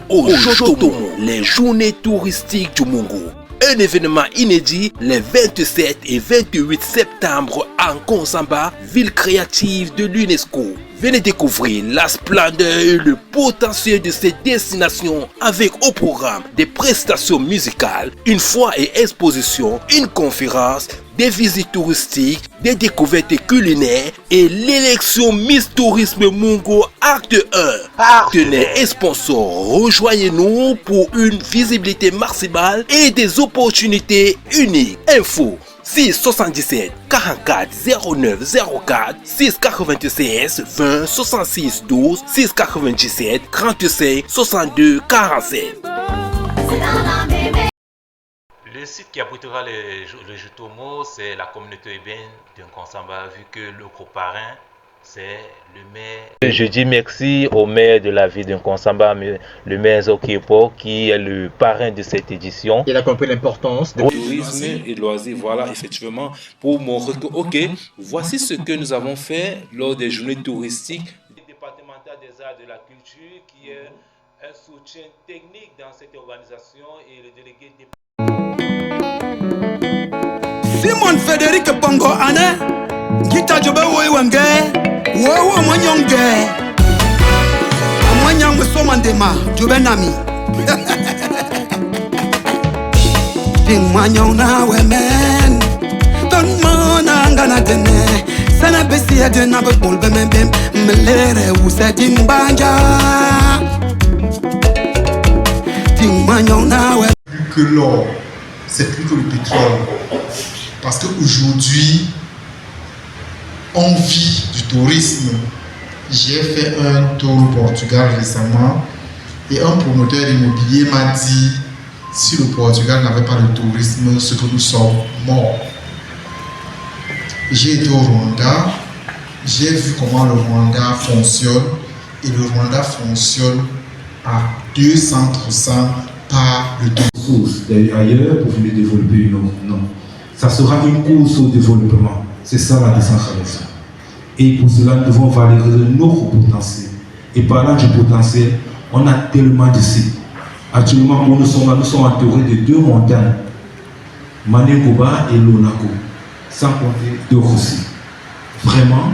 au Jotomo, les journées touristiques du Mungu. Un événement inédit les 27 et 28 septembre en Konsamba, ville créative de l'UNESCO. Venez découvrir la splendeur et le potentiel de cette destination avec au programme des prestations musicales, une foire et exposition, une conférence, des visites touristiques, des découvertes culinaires et l'élection Miss Tourisme Mungu Acte 1. Partenaires et sponsors, rejoignez-nous pour une visibilité maximale et des opportunités uniques. Info 677 44 09 04 696 20 66 12 697 35 62 47. Le site qui abritera le Jotomo, c'est la communauté urbaine de Konsamba, vu que le coparrain, c'est le maire. Je dis merci au maire de la ville de Konsamba, le maire Zokiepo, qui est le parrain de cette édition. Il a compris l'importance du tourisme et loisirs. Voilà, effectivement, pour montrer que, ok, voici ce que nous avons fait lors des journées touristiques. Le départemental des arts et de la culture, qui est un soutien technique dans cette organisation, et le délégué Simon Frédéric Pongo Ane, Gita Jobe Wenge, Wowo Monyonge, Amanyang Somandema, Jobe Nami. Ding Manyong na wemen, Don Monangana Dene, Sana Bessia de Nabol Bemem, Melere Usadim Banja. Ding Manyong na wemen. Plus que l'or, c'est plus que le pétrole. Parce qu'aujourd'hui, on vit du tourisme. J'ai fait un tour au Portugal récemment et un promoteur immobilier m'a dit si le Portugal n'avait pas de tourisme, c'est que nous sommes morts. J'ai été au Rwanda, j'ai vu comment le Rwanda fonctionne et le Rwanda fonctionne à 200% par le tourisme. Ailleurs pour venir développer une autre. Non. Ça sera une course au développement. C'est ça la décentralisation. Et pour cela, nous devons valoriser notre potentiel. Et parlant du potentiel, on a tellement de sites. Actuellement, nous sommes entourés de 2 montagnes, Manekoba et Lonako, sans compter d'autres sites. Vraiment,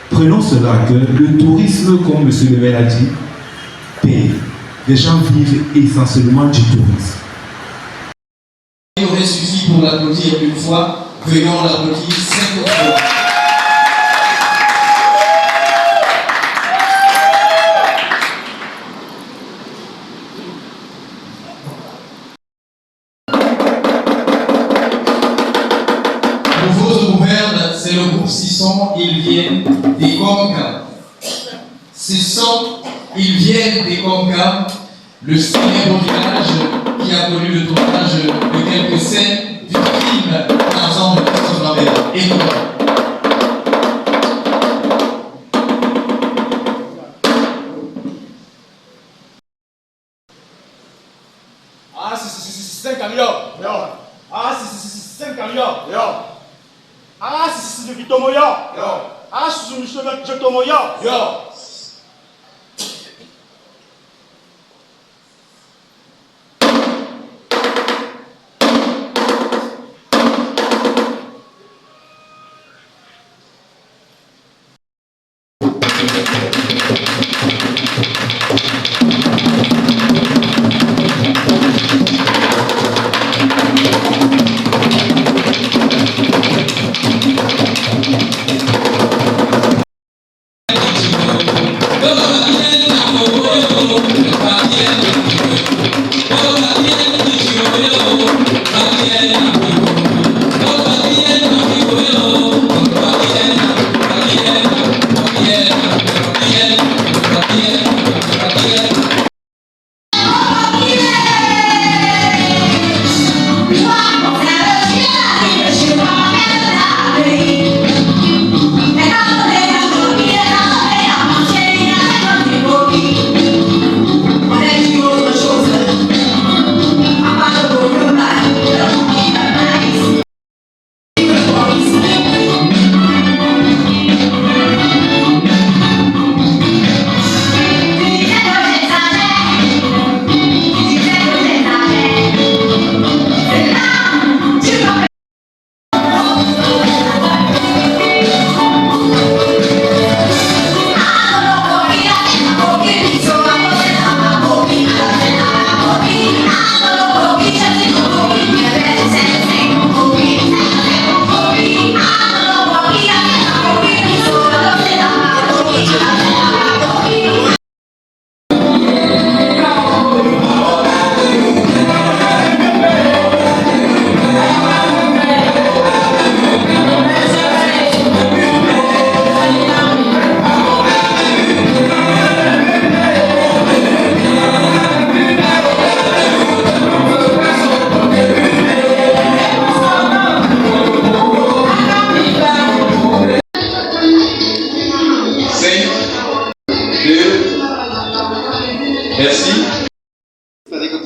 prenons cela à cœur. Le tourisme, comme M. le maire a dit, paye. Les gens vivent essentiellement du tourisme. Il aurait suffi pour l'applaudir une fois, venons l'applaudir 5 fois. Nouveau gouverne, c'est le groupe 600, ils viennent des Conca. 600, ils viennent des Conca, le célèbre village qui a connu le tournage de quelques scènes du film Tarzan de Christophe Lambert. Et Ah, c'est un camion. Ah, c'est un camion. Ah, c'est du Vitomoyo. Ah, c'est du Jotomoyo.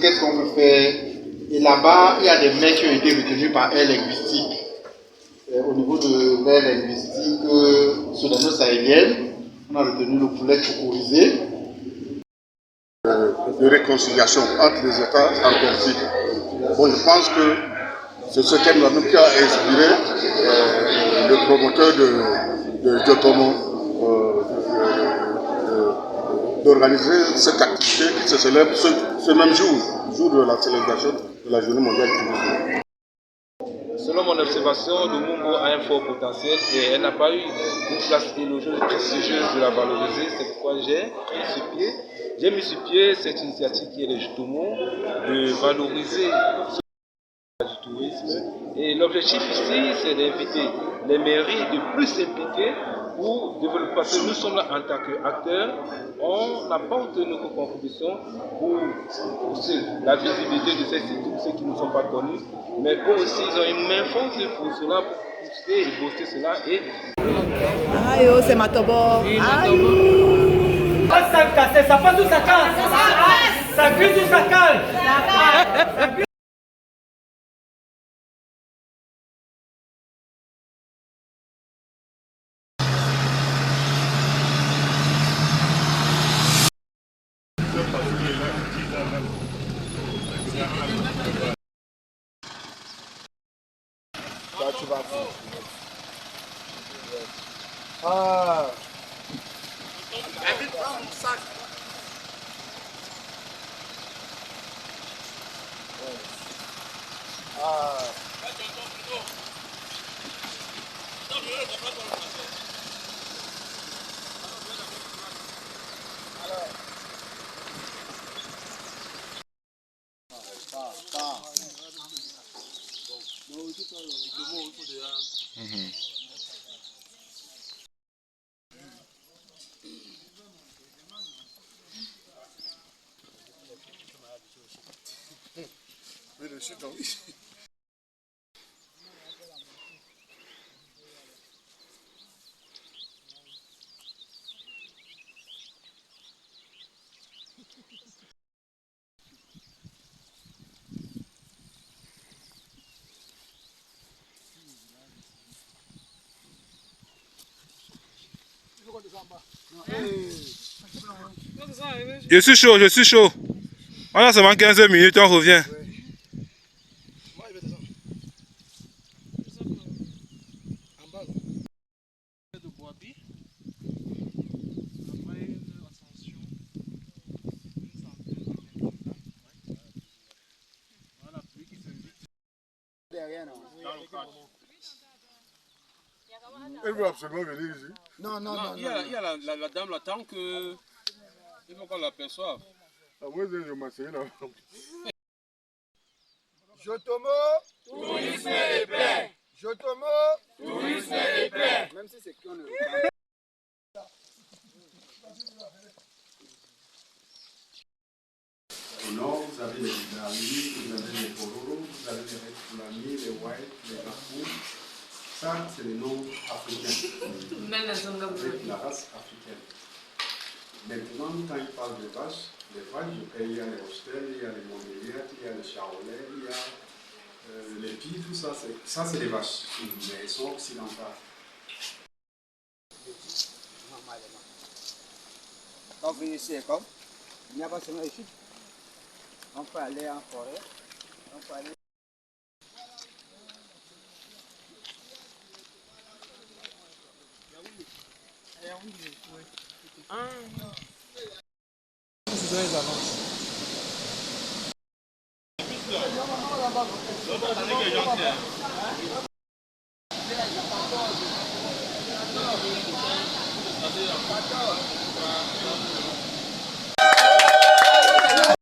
qu'est-ce qu'on peut faire? Et là-bas, il y a des maires qui ont été retenus par aire linguistique. Au niveau de l'aire linguistique soudano-sahélienne, on a retenu le poulet chocorisé. De réconciliation entre les États en conflit. Bon, je pense que c'est ce qui a inspiré le promoteur de Jotomo d'organiser cette activité qui se célèbre ce même jour de la célébration de la Journée mondiale du tourisme. Selon mon observation, le Mungo a un fort potentiel et elle n'a pas eu une place élogieuse, prestigieuse de la valoriser. C'est pourquoi j'ai mis sur pied cette initiative qui est le Jutomo, de valoriser du tourisme. Et l'objectif ici, c'est d'inviter les mairies de plus s'impliquer pour développer, parce que nous sommes là en tant qu'acteurs, on apporte notre contribution pour pousser la visibilité de ces sites, ceux qui ne sont pas connus, mais eux aussi, ils ont une main forte pour cela, pour pousser et booster cela. Aïe, oh, c'est Matobo. Aïe. Ça casse, ça passe ou ça casse? Ça glisse ou ça cale? Ah. Je suis chaud, je suis chaud. On a seulement 15 minutes, on revient. Elle veut absolument venir ici. Non, non, non. Il y a la dame là, tant que. Il faut qu'on l'aperçoive. Ah, moi, je m'assieds là. Jotomo, tourisme est plein. Jotomo, tourisme est plein. Même si c'est qu'on ne veut pas. Au nord, vous avez les Idali, vous avez les Poloro, vous avez les Red Fulani, les White, les Bafou. Ça, c'est les noms africains. Avec la race africaine. Maintenant, quand il parle de vaches, il y a les hostels, il y a les mondélières, il y a les charolais, il y a les pies, tout ça. Ça, c'est les vaches, mais elles sont occidentales. Quand vous venez ici, comme il n'y a pas seulement les chutes. On peut aller en forêt, on peut aller.